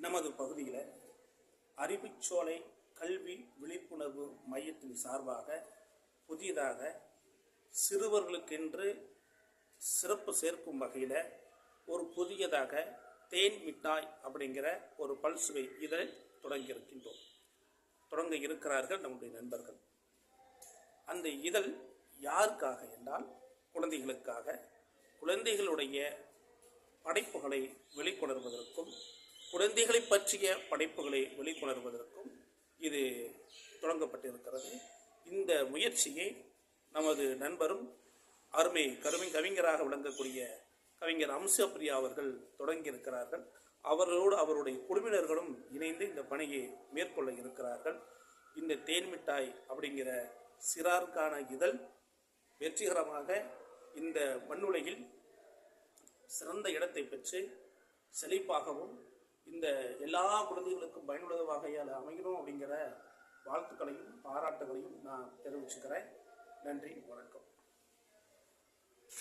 நமது பகுதியில் அறிவுச்சோலை கல்வி விழிப்புணர்வு மையத்தின் சார்பாக புதியதாக சிறுவர்களுக்கென்று சிறப்பு சேர்க்கும் வகையில் ஒரு புதியதாக தேன் மிட்டாய் அப்படிங்கிற ஒரு பல்சுவை இதழை தொடங்க இருக்கிறார்கள் நம்முடைய நண்பர்கள். அந்த இதழ் யாருக்காக என்றால் குழந்தைகளுக்காக, குழந்தைகளுடைய படைப்புகளை வெளிக்கொணர்வதற்கும் குழந்தைகளை பற்றிய படைப்புகளை வெளிக்கொணர்வதற்கும் இது தொடங்கப்பட்டிருக்கிறது. இந்த முயற்சியை நமது நண்பரும் அருமை கவிஞராக விளங்கக்கூடிய கவிஞர் அம்சப்பிரியா அவர்கள் தொடங்கியிருக்கிறார்கள். அவர்களோடு அவருடைய குழுவினர்களும் இணைந்து இந்த பணியை மேற்கொள்ள இருக்கிறார்கள். இந்த தேன்மிட்டாய் அப்படிங்கிற சிறாருக்கான இதழ் வெற்றிகரமாக இந்த மண்ணுலகில் சிறந்த இடத்தை பெற்று செழிப்பாகவும் இந்த எல்லா குழந்தைகளுக்கும் பயனுள்ள வகையால் அமையணும் அப்படிங்கிற வாழ்த்துக்களையும் பாராட்டுகளையும் நான் தெரிவிச்சுக்கிறேன். நன்றி, வணக்கம்.